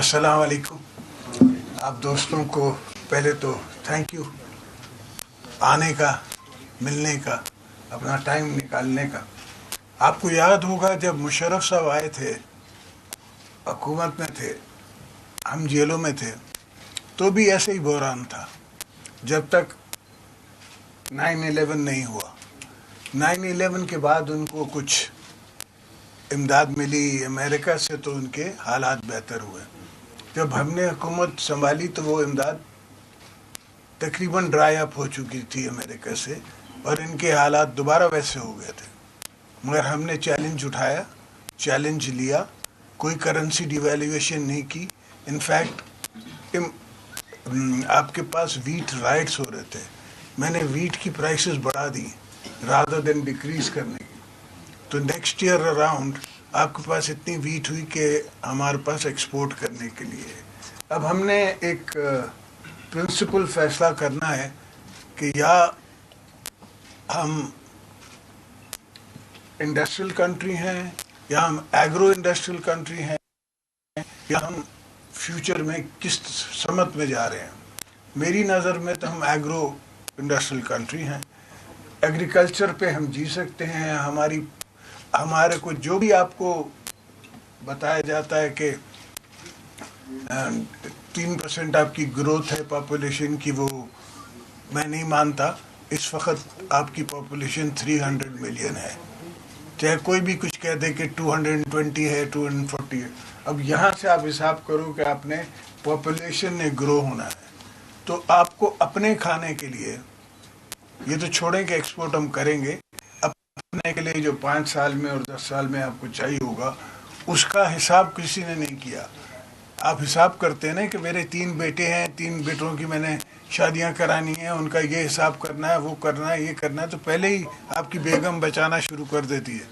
السلام علیکم. آپ دوستوں کو پہلے تو تھینک یو آنے کا، ملنے کا، اپنا ٹائم نکالنے کا. آپ کو یاد ہوگا جب مشرف صاحب آئے تھے، حکومت میں تھے، ہم جیلوں میں تھے، تو بھی ایسے ہی بحران تھا جب تک 9/11 نہیں ہوا. 9/11 کے بعد ان کو کچھ امداد ملی امریکہ سے، تو ان کے حالات بہتر ہوئے. جب ہم نے حکومت سنبھالی تو وہ امداد تقریباً ڈرائی اپ ہو چکی تھی امریکہ سے، اور ان کے حالات دوبارہ ویسے ہو گئے تھے. مگر ہم نے چیلنج اٹھایا، چیلنج لیا، کوئی کرنسی ڈیویلیویشن نہیں کی. انفیکٹ آپ کے پاس ویٹ رائٹس ہو رہے تھے، میں نے ویٹ کی پرائسز بڑھا دی رادر دین ڈیکریز کرنے کی. تو نیکسٹ ایئر اراؤنڈ آپ کے پاس اتنی ویٹ ہوئی کہ ہمارے پاس ایکسپورٹ کرنے کے لیے. اب ہم نے ایک پرنسپل فیصلہ کرنا ہے کہ یا ہم انڈسٹریل کنٹری ہیں، یا ہم ایگرو انڈسٹریل کنٹری ہیں، یا ہم فیوچر میں کس سمت میں جا رہے ہیں. میری نظر میں تو ہم ایگرو انڈسٹریل کنٹری ہیں. ایگریکلچر پہ ہم جی سکتے ہیں. ہمارے کو جو بھی آپ کو بتایا جاتا ہے کہ 3% آپ کی گروتھ ہے پاپولیشن کی، وہ میں نہیں مانتا. اس وقت آپ کی پاپولیشن 300 ملین ہے، چاہے کوئی بھی کچھ کہہ دے کہ 220 ہے، 240 ہے. اب یہاں سے آپ حساب کرو کہ آپ نے پاپولیشن نے گرو ہونا ہے، تو آپ کو اپنے کھانے کے لیے، یہ تو چھوڑیں کہ ایکسپورٹ ہم کریں گے، اپنے کے لیے جو 5 سال میں اور 10 سال میں آپ کو چاہیے ہوگا، اس کا حساب کسی نے نہیں کیا. آپ حساب کرتے ہیں نا کہ میرے 3 بیٹے ہیں، 3 بیٹوں کی میں نے شادیاں کرانی ہیں، ان کا یہ حساب کرنا ہے، وہ کرنا ہے، یہ کرنا ہے، تو پہلے ہی آپ کی بیگم بچانا شروع کر دیتی ہے.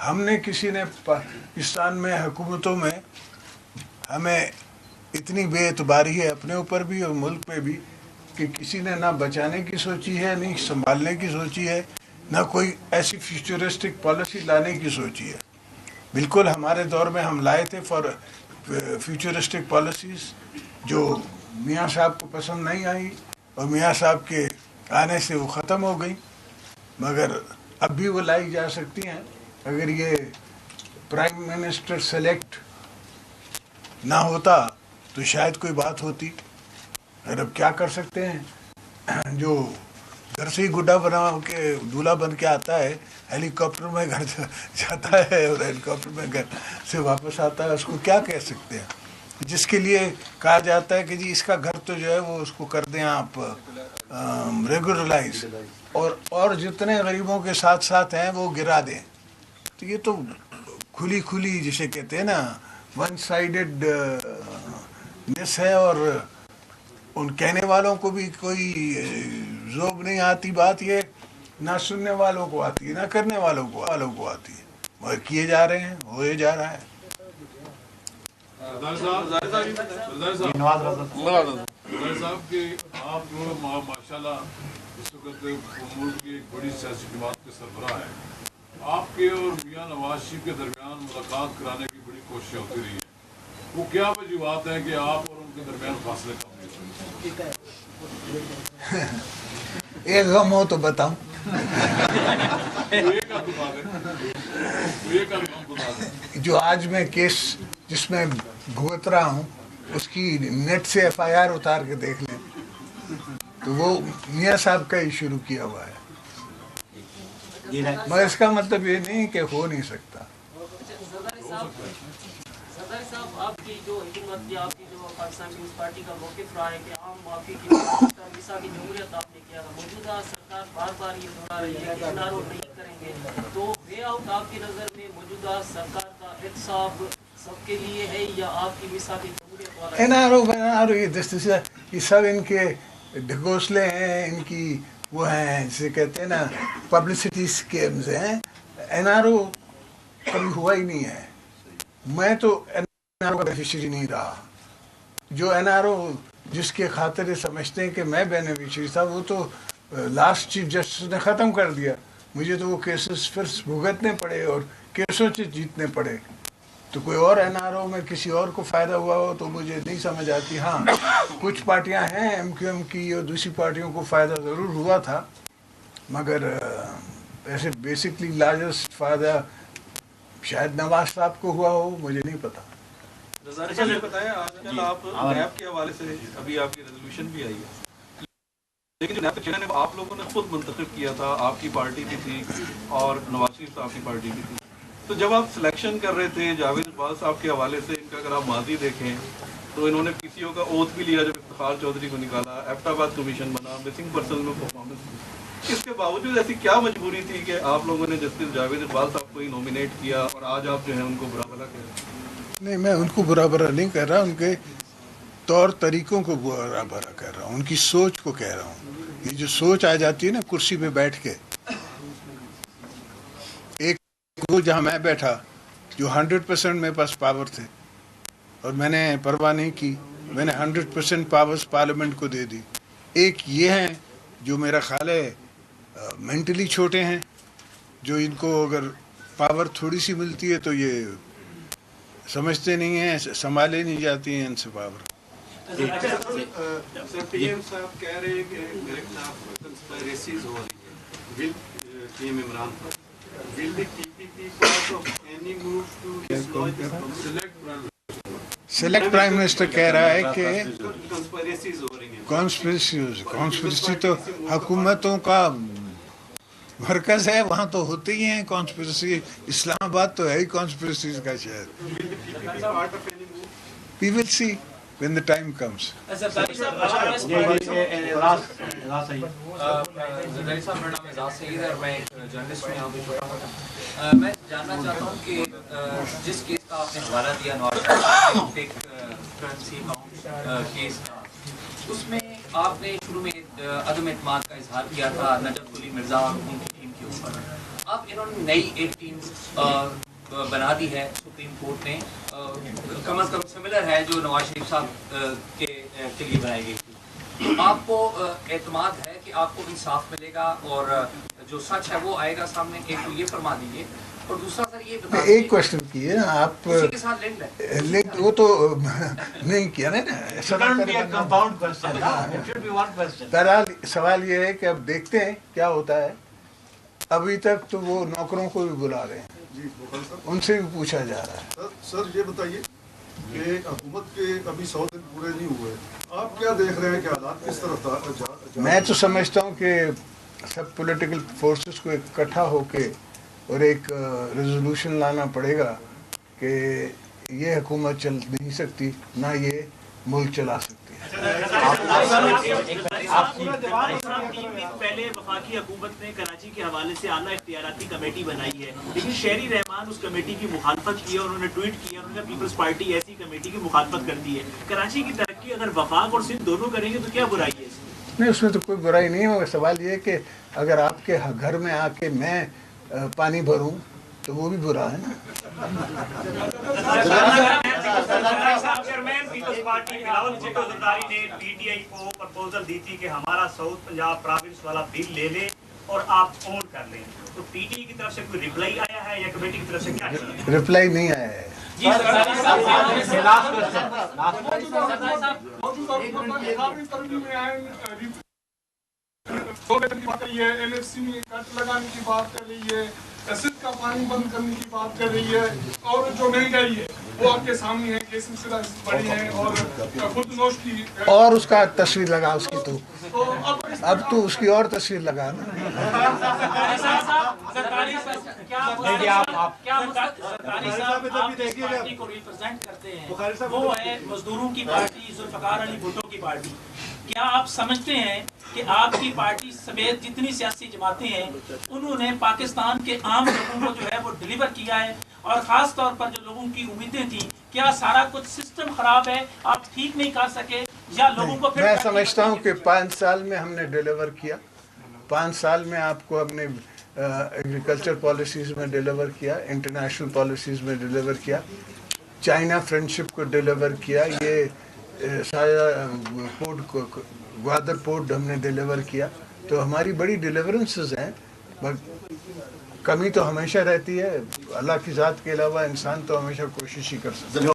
ہم نے کسی نے پاکستان میں حکومتوں میں ہمیں اتنی بے اعتباری ہے اپنے اوپر بھی اور ملک پہ بھی کہ کسی نے نہ بچانے کی سوچی ہے، نہیں سنبھالنے کی سوچی ہے، نہ کوئی ایسی فیوچرسٹک پالیسی لانے کی سوچی ہے. بالکل ہمارے دور میں ہم لائے تھے فیوچرسٹک پالیسیز، جو میاں صاحب کو پسند نہیں آئی، اور میاں صاحب کے آنے سے وہ ختم ہو گئی. مگر اب بھی وہ لائی جا سکتی ہیں اگر یہ پرائم منسٹر سلیکٹ نہ ہوتا تو شاید کوئی بات ہوتی. اور اب کیا کر سکتے ہیں، جو گھر سے ہی گڈا بنا کے دولہا بن کے آتا ہے، ہیلی کاپٹر میں گھر جاتا ہے اور ہیلی کاپٹر میں گھر سے واپس آتا ہے، اس کو کیا کہہ سکتے ہیں. جس کے لیے کہا جاتا ہے کہ جی اس کا گھر تو جو ہے وہ اس کو کر دیں آپ ریگولرائز، اور جتنے غریبوں کے ساتھ ساتھ ہیں وہ گرا دیں. تو یہ تو کھلی جسے کہتے ہیں نا ون سائیڈڈ نیس ہے، اور ان کہنے والوں کو بھی کوئی ذوق نہیں آتی. بات یہ نہ سننے والوں کو آتی ہے، نہ کرنے والوں کو آتی ہے، مگر کیے جا رہے ہیں، ہوئے جا رہا ہے. صاحب کہ آپ ماشاء اللہ اس وقت ملک کی ایک بڑی سیاسی جماعت کے سربراہ ہیں. آپ کے اور میاں نواز شریف کے درمیان ملاقات کرانے کی بڑی کوششیں ہوتی رہی ہیں، وہ کیا وجوہات ہیں کہ آپ اور ان کے درمیان فاصلے کم نہیں ہوئے؟ ایک غم ہو تو بتاؤں. جو آج میں کیس جس میں بھگت رہا ہوں، اس کی نیٹ سے FIR اتار کے دیکھ لیں تو وہ میاں صاحب کا ہی شروع کیا ہوا ہے. مگر اس کا مطلب یہ نہیں کہ ہو نہیں سکتا. صدر صاحب، آپ کی جو حکومت کی، آپ کی جو پاکستان پیپلز پارٹی کا موقف رہا ہے کہ عام معافی کی مثالی جمہوریت آپ نے کیا تھا، موجودہ سرکار بار بار یہ دہرا رہی ہے کہ NRO نہیں کریں گے، تو وے آؤٹ آپ کی نظر میں موجودہ سرکار کا احتساب سب کے لیے ہے یا آپ کی مثالی جمہوریت والا؟ NRO یہ سب ان کے ڈھکوسلے ہیں، ان کی وہ ہیں جسے کہتے ہیں نا پبلسٹی اسکیمز ہیں. NRO کبھی ہوا ہی نہیں ہے. میں تو NRO کا بینیفیشری نہیں رہا. جو NRO جس کے خاطر سمجھتے ہیں کہ میں بینیفیشری تھا، وہ تو لاسٹ چیف جسٹس نے ختم کر دیا. مجھے تو وہ کیسز پھر بھگتنے پڑے اور کیسوں سے جیتنے پڑے. تو کوئی اور NRO میں کسی اور کو فائدہ ہوا ہو تو مجھے نہیں سمجھ آتی. ہاں کچھ پارٹیاں ہیں MQM کی اور دوسری پارٹیوں کو فائدہ ضرور ہوا تھا, مگر ایسے بیسکلی لارجسٹ فائدہ شاید نواز صاحب کو ہوا ہو, مجھے نہیں پتا. اچھا یہ بتائیں, آج کل آپ نیب کے حوالے سے ابھی آپ کی ریزولوشن بھی آئی ہے, لیکن جو نیب کے چیئرمین آپ لوگوں نے خود منتخب کیا تھا, آپ کی پارٹی بھی تھی اور نواز شریف صاحب کی پارٹی بھی تھی, تو جب آپ سلیکشن کر رہے تھے جاوید اقبال صاحب کے حوالے سے, ان کا اگر آپ ماضی دیکھیں تو انہوں نے PCO کا اوتھ بھی لیا جب افتخار چودھری کو نکالا, ایبٹ آباد کمیشن بنا, مسنگ پرسن میں پرفارمنس کی. اس کے باوجود ایسی کیا مجبوری تھی کہ آپ لوگوں نے جسٹس جاوید اقبال صاحب کو ہی نومینیٹ کیا اور آج آپ جو ہیں ان کو برا بھلا کہہ رہے ہیں؟ نہیں, میں ان کو برا بھلا نہیں کہہ رہا, ان کے طور طریقوں کو برا بھلا کہہ رہا ہوں, ان کی سوچ کو کہہ رہا ہوں. یہ جو سوچ آ جاتی ہے نا کرسی پہ بیٹھ کے, ایک وہ جہاں میں بیٹھا جو 100% میرے پاس پاور تھے اور میں نے پرواہ نہیں کی, میں نے 100% پاورز پارلیمنٹ کو دے دی. ایک یہ ہیں جو میرا خیال ہے مینٹلی چھوٹے ہیں, جو ان کو اگر پاور تھوڑی سی ملتی ہے تو یہ سمجھتے نہیں ہیں, سنبھالے نہیں جاتی ہیں ان سے پاور. سر PM صاحب کہہ رہے ہیں کہ میرے خلاف کنسپائریسیز ہو رہی ہیں PM Imran per. Will the PPP part of any move to dislodge this select prime minister کہہ رہا ہے کہ conspiracies ہو رہی ہیں؟ کانسپریسی تو حکومتوں کا مرکز ہے, وہاں تو ہوتے ہی ہیں کانسپریسی. اسلام آباد تو ہے ہی کانسپریسیز کا شہر. Will the PPP part of any move? We will see when the time comes. Zardari صاحب میرا نام اعزاز سعید ہے اور میں ایک جرنلسٹ ہوں یہاں پہ چھوٹا موٹا. میں جاننا چاہتا ہوں کہ جس کیس کا آپ نے حوالہ دیا Nawaz Sharif currency account case کا, اس میں آپ نے شروع میں عدم اعتماد کا اظہار کیا تھا نجف قلی مرزا اور ان کی ٹیم کے اوپر. اب انہوں نے نئی ایک ٹیم بنا دی ہے سپریم کورٹ نے, کم از کم سملر ہے جو نواز شریف صاحب کے لیے بنائی گئی تھی. آپ کو اعتماد ہے کہ آپ کو انصاف ملے گا اور جو سچ ہے وہ آئے گا سامنے؟ ایک تو یہ فرما دیجیے, اور دوسرا سر یہ بتا دیجیے ایک کوشچن کیے نا آپ, اسی کے ساتھ لنک ہے وہ تو نہیں کیا نا. بہرحال سوال یہ ہے کہ اب دیکھتے ہیں کیا ہوتا ہے. ابھی تک تو وہ نوکروں کو بھی بلا رہے ہیں, ان سے بھی پوچھا جا رہا ہے. سر یہ بتائیے کہ حکومت کے ابھی 100 دن پورے نہیں ہوئے, آپ کیا دیکھ رہے ہیں کہ حالات کس طرف؟ میں تو سمجھتا ہوں کہ سب پولیٹیکل فورسز کو اکٹھا ہو کے اور ایک ریزولوشن لانا پڑے گا کہ یہ حکومت چل نہیں سکتی, نہ یہ ملک چلا سکتی ہے. پہلے وفاقی حکومت نے کراچی کے حوالے سے اعلیٰ اختیاراتی کمیٹی بنائی ہے, لیکن شہری رحمان اس کمیٹی کی مخالفت کی ہے, انہوں نے ٹویٹ کیا, انہوں نے پیپلز پارٹی ایسی کمیٹی کی مخالفت کرتی ہے. کراچی کی ترقی اگر وفاق اور سندھ دونوں کریں گے تو کیا برائی ہے؟ نہیں, اس میں تو کوئی برائی نہیں ہے. سوال یہ ہے کہ اگر آپ کے گھر میں آ کے میں پانی بھروں تو وہ بھی برا ہے نا. پیپلز پارٹی بلاول بھٹو زرداری نے PTI کو پرپوزل دی تھی کہ ہمارا ساؤتھ پنجاب پروونس والا بل لے لیں اور آپ اون کر لیں, تو PTI کی طرف سے کوئی ریپلائی آیا ہے یا کمیٹی کی طرف سے کیا ریپلائی نہیں آیا ہے؟ LFC میں کٹ لگانے کی بات کر رہی ہے, ایسڈ کا پانی بند کرنے کی بات کر رہی ہے, اور جو مہنگائی ہے وہ آپ کے سامنے ہے, یہ سلسلہ بڑی ہے, اور خود نوش کی اور اس کا تصویر لگا اس کی, تو اب تو اس کی اور تصویر لگا نا. وہ ہے مزدوروں کی پارٹی, ذوالفقار علی بھٹو کی پارٹی. کیا آپ سمجھتے ہیں کہ آپ کی پارٹی سمیت جتنی سیاسی جماعتیں ہیں انہوں نے پاکستان کے عام لوگوں کو جو ہے وہ ڈلیور کیا ہے, اور خاص طور پر جو لوگوں کی امیدیں تھیں, کیا سارا کچھ سسٹم خراب ہے, آپ ٹھیک نہیں کر سکے, یا لوگوں کو میں سمجھتا ہوں کہ 5 سال میں ہم نے ڈیلیور کیا. 5 سال میں آپ کو ہم نے ایگریکلچر پالیسیز میں ڈیلیور کیا, انٹرنیشنل پالیسیز میں ڈیلیور کیا, چائنا فرینڈشپ کو ڈیلیور کیا, یہ سارا پورٹ کو گوادر پورٹ ہم نے ڈیلیور کیا. تو ہماری بڑی ڈیلیورنسز ہیں. کمی تو ہمیشہ رہتی ہے، اللہ کی ذات کے علاوہ انسان تو ہمیشہ کوشش ہی کر سکتا ہے.